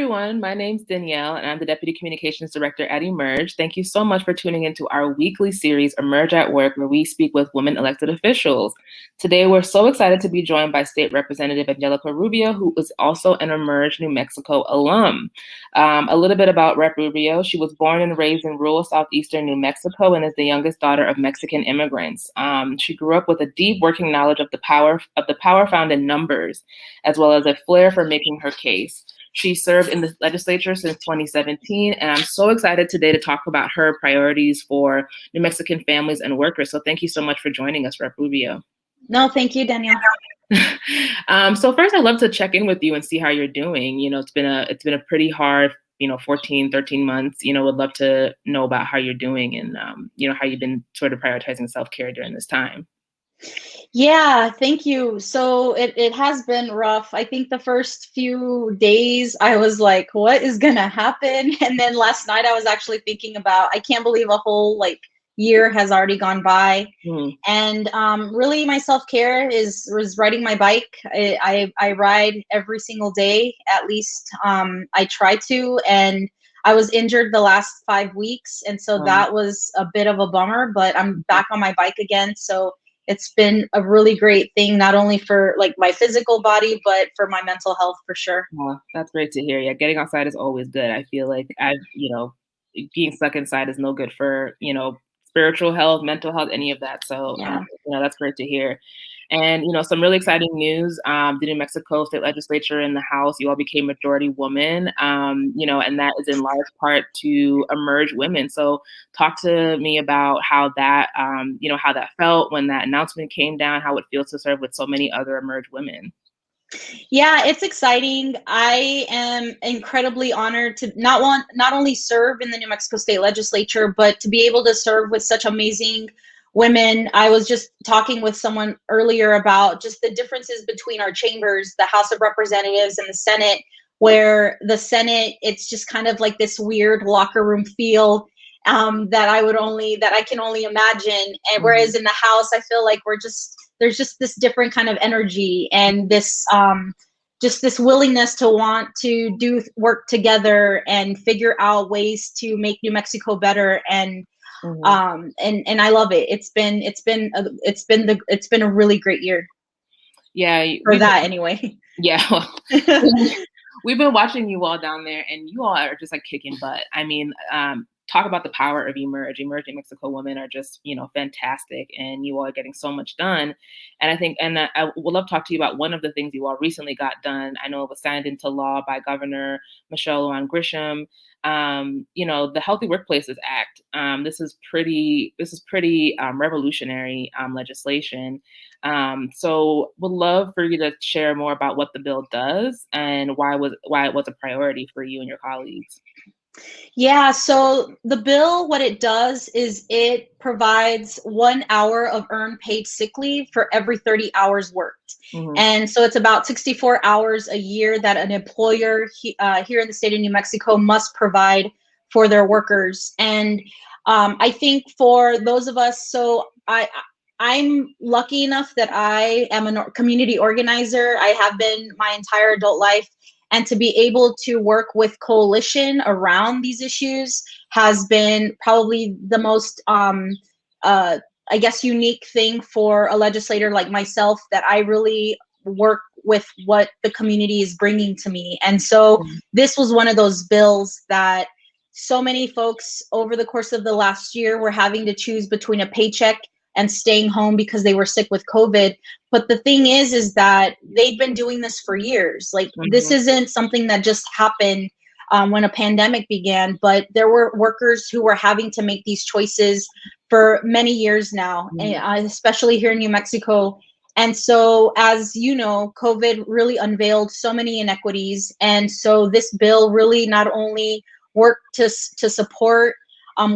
everyone. My name's Danielle, and I'm the Deputy Communications Director at Emerge. Thank you so much for tuning into our weekly series, Emerge at Work, where we speak with women elected officials. Today, we're so excited to be joined by State Representative Angelica Rubio, who is also an Emerge New Mexico alum. A little bit about Rep. Rubio. She was born and raised in rural southeastern New Mexico and is the youngest daughter of Mexican immigrants. She grew up with a deep working knowledge of the power found in numbers, as well as a flair for making her case. She served in the legislature since 2017, and I'm so excited today to talk about her priorities for New Mexican families and workers. So thank you so much for joining us, Rep. Rubio. No, thank you, Danielle. So first, I'd love to check in with you and see how you're doing. It's been a pretty hard 13 months. Would love to know about how you're doing and how you've been sort of prioritizing self-care during this time. Yeah, thank you. So it has been rough. I think the first few days I was like, what is gonna happen? And then last night I was actually thinking about, I can't believe a whole year has already gone by. And really my self-care is riding my bike. I ride every single day, at least I try to, and I was injured the last 5 weeks. And so that was a bit of a bummer, but I'm back on my bike again. So it's been a really great thing, not only for my physical body, but for my mental health for sure. Well, that's great to hear. Yeah, getting outside is always good. I feel like being stuck inside is no good for, spiritual health, mental health, any of that. So, yeah. That's great to hear. And, some really exciting news, the New Mexico State Legislature in the House, you all became majority woman, and that is in large part to Emerge women. So talk to me about how that, how that felt when that announcement came down, how it feels to serve with so many other Emerge women. Yeah, it's exciting. I am incredibly honored to not only serve in the New Mexico State Legislature, but to be able to serve with such amazing women. I was just talking with someone earlier about just the differences between our chambers, the House of Representatives and the Senate, where the Senate, it's just kind of like this weird locker room feel that I can only imagine. And whereas in the House, I feel like there's just this different kind of energy and this just this willingness to want to do work together and figure out ways to make New Mexico better. And and I love it. It's been a really great year. Yeah, anyway. Yeah, well, we've been watching you all down there, and you all are just kicking butt. I mean, talk about the power of Emerge. Emerge New Mexico women are just, fantastic, and you all are getting so much done. And I think, and I would love to talk to you about one of the things you all recently got done. I know it was signed into law by Governor Michelle Lujan Grisham. The Healthy Workplaces Act. This is pretty revolutionary legislation. So would love for you to share more about what the bill does and why it was a priority for you and your colleagues. Yeah, so the bill, what it does is it provides 1 hour of earned paid sick leave for every 30 hours worked. And so it's about 64 hours a year that an employer here in the state of New Mexico must provide for their workers. And I think for those of us, so I'm lucky enough that I am a community organizer. I have been my entire adult life. And to be able to work with coalition around these issues has been probably the most, I guess, unique thing for a legislator like myself, that I really work with what the community is bringing to me. And so this was one of those bills that so many folks over the course of the last year were having to choose between a paycheck and staying home because they were sick with COVID. But the thing is that they've been doing this for years. This isn't something that just happened when a pandemic began, but there were workers who were having to make these choices for many years now, and, especially here in New Mexico. And so, as you know, COVID really unveiled so many inequities. And so this bill really not only worked to support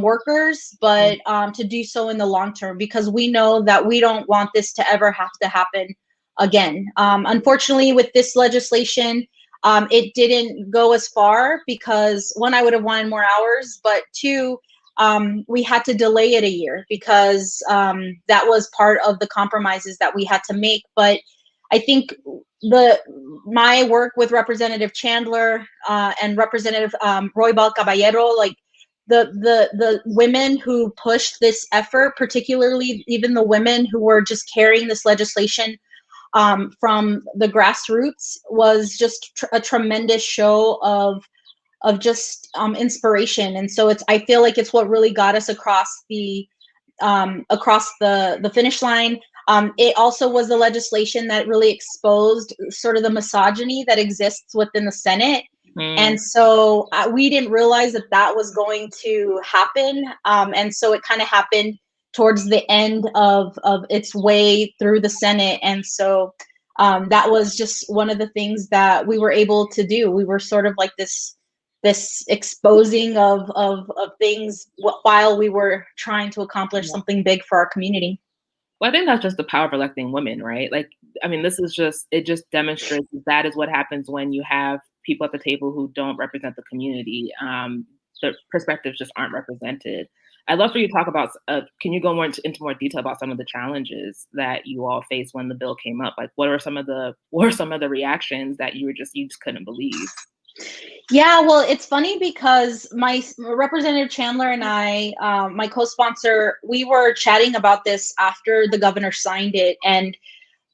workers, but to do so in the long term, because we know that we don't want this to ever have to happen again. Unfortunately, with this legislation, it didn't go as far because, one, I would have wanted more hours, but two, we had to delay it a year because that was part of the compromises that we had to make. But I think my work with Representative Chandler and Representative Roybal Caballero, like the women who pushed this effort, particularly even the women who were just carrying this legislation from the grassroots, was just a tremendous show of just inspiration. And so I feel like it's what really got us across the finish line. It also was the legislation that really exposed sort of the misogyny that exists within the Senate. And so we didn't realize that was going to happen. And so it kind of happened towards the end of its way through the Senate. And so that was just one of the things that we were able to do. We were sort of like this exposing of things while we were trying to accomplish something big for our community. Well, I think that's just the power of electing women, right? Like, I mean, it just demonstrates that is what happens when you have people at the table who don't represent the community. The perspectives just aren't represented. I'd love for you to talk about, can you go into more detail about some of the challenges that you all faced when the bill came up? Like, what were some of the reactions that you just couldn't believe? Yeah, well, it's funny because my Representative Chandler and I, my co-sponsor, we were chatting about this after the governor signed it, and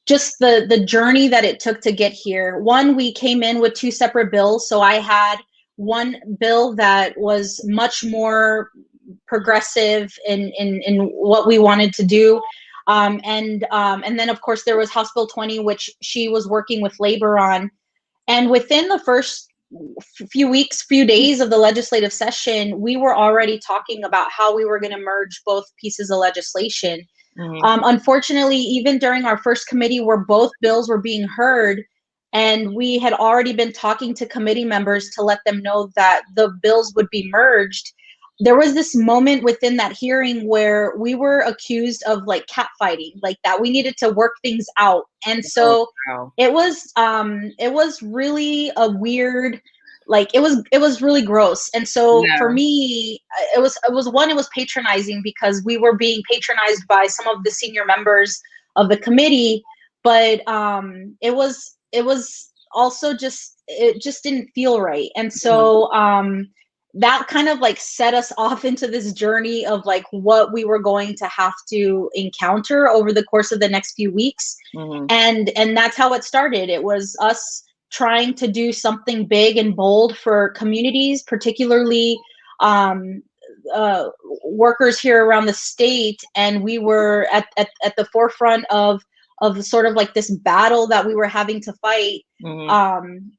just the journey that it took to get here. One, we came in with two separate bills. So I had one bill that was much more progressive in what we wanted to do. And then of course there was House Bill 20, which she was working with labor on. And within the first few days of the legislative session, we were already talking about how we were going to merge both pieces of legislation. Unfortunately, even during our first committee where both bills were being heard, and we had already been talking to committee members to let them know that the bills would be merged, there was this moment within that hearing where we were accused of like catfighting, like that we needed to work things out. And so it was really a weird, like it was really gross. And so for me, it was patronizing because we were being patronized by some of the senior members of the committee, but it was also it just didn't feel right. And so that kind of like set us off into this journey of like what we were going to have to encounter over the course of the next few weeks. And that's how it started. It was us trying to do something big and bold for communities, particularly workers here around the state. And we were at the forefront of sort of like this battle that we were having to fight.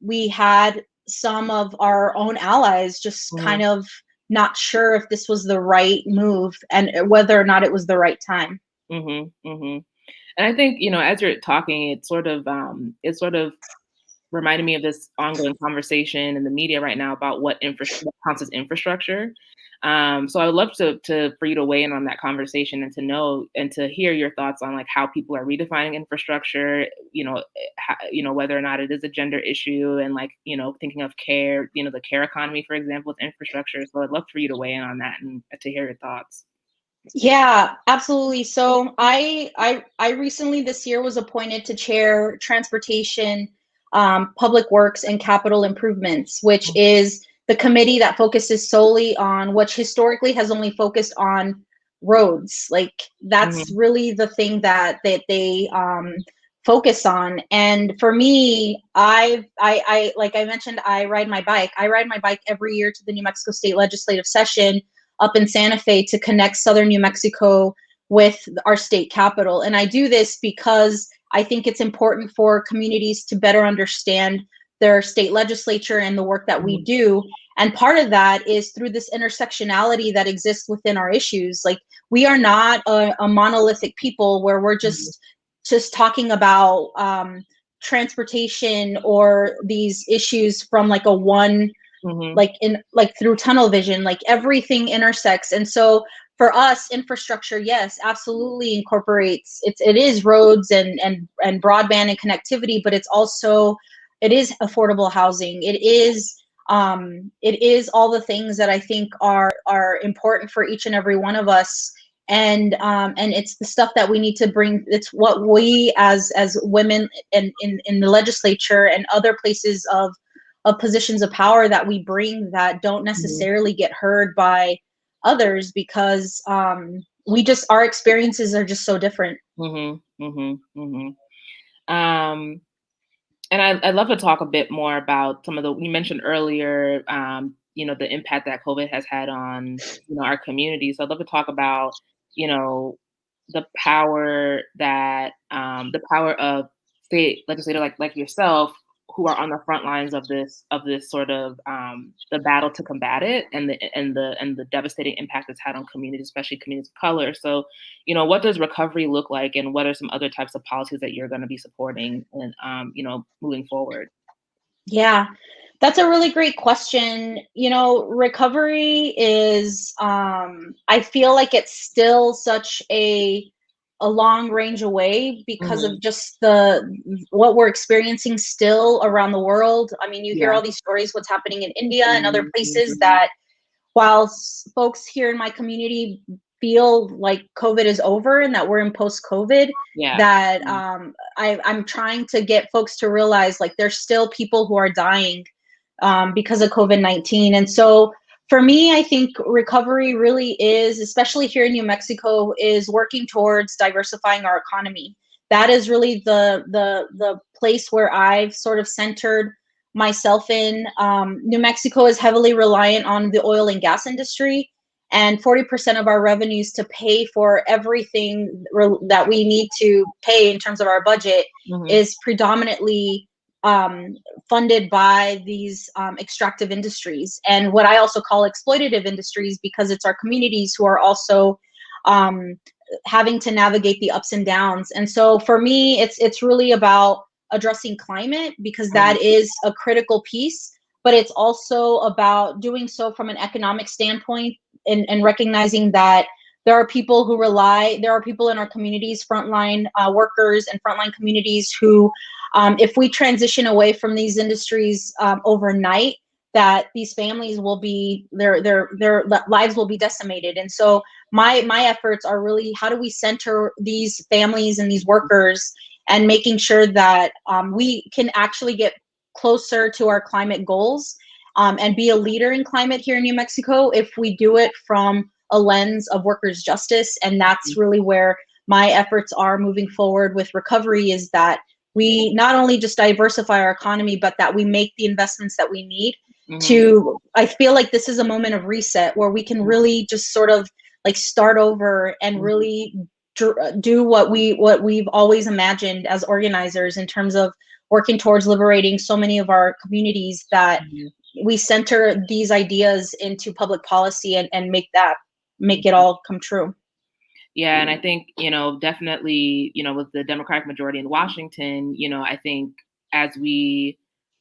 We had some of our own allies just kind of not sure if this was the right move and whether or not it was the right time. And I think, as you're talking, it sort of reminded me of this ongoing conversation in the media right now about what counts as infrastructure. So I would love for you to weigh in on that conversation and to know and to hear your thoughts on like how people are redefining infrastructure, whether or not it is a gender issue and like, thinking of care, the care economy, for example, with infrastructure. So I'd love for you to weigh in on that and to hear your thoughts. Yeah, absolutely. So I recently this year was appointed to chair transportation, public works and capital improvements, which is the committee that focuses solely on, which historically has only focused on roads. Like that's really the thing that they focus on. And for me, I like I mentioned, I ride my bike. I ride my bike every year to the New Mexico State Legislative Session up in Santa Fe to connect southern New Mexico with our state capital. And I do this because I think it's important for communities to better understand their state legislature and the work that we do. And part of that is through this intersectionality that exists within our issues. Like we are not a monolithic people where we're just talking about transportation or these issues from like a one, like through tunnel vision, like everything intersects. And so for us, infrastructure, yes, absolutely incorporates, it is roads and broadband and connectivity, but it is affordable housing. It is all the things that I think are important for each and every one of us. and it's the stuff that we need to bring. It's what we as women in the legislature and other places of positions of power that we bring that don't necessarily get heard by others, because we just, our experiences are just so different. And I'd love to talk a bit more about some of the, you mentioned earlier, the impact that COVID has had on, our community. So I'd love to talk about, the power that, the power of state legislator like yourself, who are on the front lines of this sort of the battle to combat it, and the devastating impact it's had on communities, especially communities of color. So, what does recovery look like, and what are some other types of policies that you're going to be supporting and moving forward? Yeah, that's a really great question. Recovery is, I feel like it's still such a long range away because of just what we're experiencing still around the world. I mean, you hear all these stories, what's happening in India and other places, that while folks here in my community feel like COVID is over and that we're in post-COVID, that I'm trying to get folks to realize, like, there's still people who are dying because of COVID-19. And so for me, I think recovery really is, especially here in New Mexico, is working towards diversifying our economy. That is really the place where I've sort of centered myself in. New Mexico is heavily reliant on the oil and gas industry, and 40% of our revenues to pay for everything that we need to pay in terms of our budget is predominantly funded by these extractive industries, and what I also call exploitative industries, because it's our communities who are also having to navigate the ups and downs. And so for me, it's really about addressing climate, because that is a critical piece, but it's also about doing so from an economic standpoint, and recognizing that there are people in our communities, frontline workers and frontline communities who, if we transition away from these industries overnight, that these families will be, their lives will be decimated. And so my efforts are really, how do we center these families and these workers, and making sure that we can actually get closer to our climate goals, and be a leader in climate here in New Mexico, if we do it from a lens of workers' justice. And that's really where my efforts are moving forward with recovery, is that we not only just diversify our economy, but that we make the investments that we need to, I feel like this is a moment of reset where we can really just sort of like start over and really do what we've always imagined as organizers, in terms of working towards liberating so many of our communities, that we center these ideas into public policy and make it all come true. Yeah, and I think, definitely, with the Democratic majority in Washington, I think as we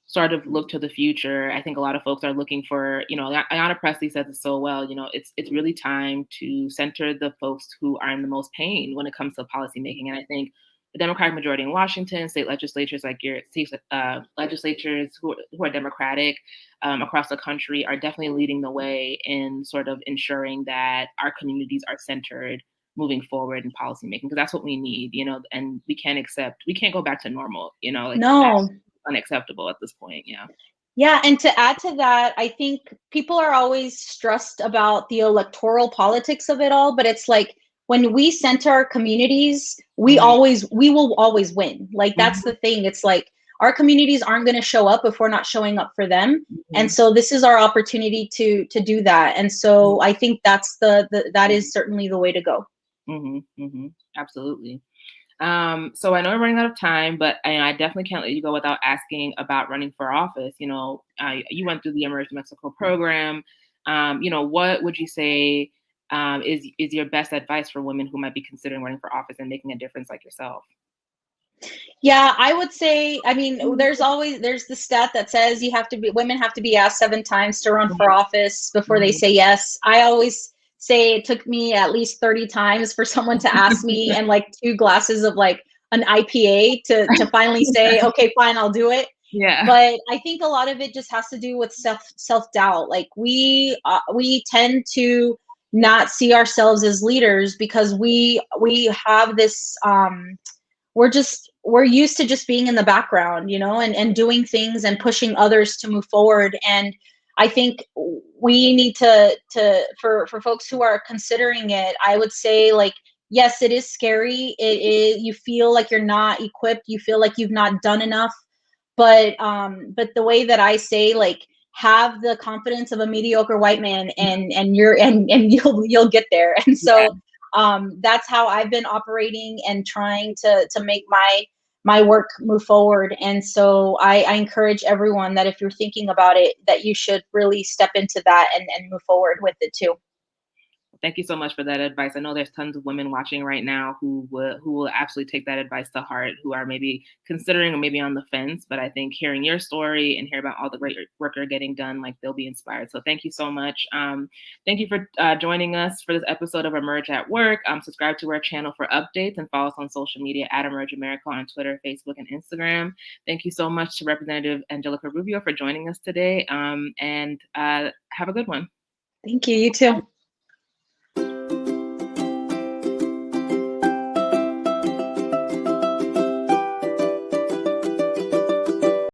sort of look to the future, I think a lot of folks are looking for, Ayanna Pressley says it so well, it's really time to center the folks who are in the most pain when it comes to policymaking. And I think the Democratic majority in Washington, state legislatures like your state legislatures who are Democratic across the country, are definitely leading the way in sort of ensuring that our communities are centered moving forward in policymaking, because that's what we need, and we can't go back to normal, No. That's unacceptable at this point. Yeah, and to add to that, I think people are always stressed about the electoral politics of it all, but it's like, when we center our communities, we will always win. Like, that's the thing. It's like, our communities aren't going to show up if we're not showing up for them. And so this is our opportunity to do that. And so I think that's that is certainly the way to go. Absolutely. So I know we're running out of time, but I definitely can't let you go without asking about running for office. You went through the Emerge New Mexico program. What would you say is your best advice for women who might be considering running for office and making a difference like yourself? Yeah, I would say, I mean, there's the stat that says women have to be asked 7 times to run for office before they say yes. I always say it took me at least 30 times for someone to ask me, and like 2 glasses of like an IPA to finally say, okay, fine, I'll do it. Yeah. But I think a lot of it just has to do with self-doubt. Like we tend to not see ourselves as leaders, because we have this we're used to just being in the background, you know, and doing things and pushing others to move forward. And I think we need to for folks who are considering it, I would say, like, yes, it is scary. It is, you feel like you're not equipped, you feel like you've not done enough. But the way that I say, like, have the confidence of a mediocre white man, and you're and you'll get there. And so that's how I've been operating and trying to make my work move forward. And so I encourage everyone that if you're thinking about it, that you should really step into that and move forward with it too. Thank you so much for that advice. I know there's tons of women watching right now who will absolutely take that advice to heart, who are maybe considering or maybe on the fence. But I think hearing your story and hear about all the great work you're getting done, like, they'll be inspired. So thank you so much. Thank you for joining us for this episode of Emerge at Work. Subscribe to our channel for updates and follow us on social media at Emerge America on Twitter, Facebook, and Instagram. Thank you so much to Representative Angelica Rubio for joining us today. And have a good one. Thank you. You too.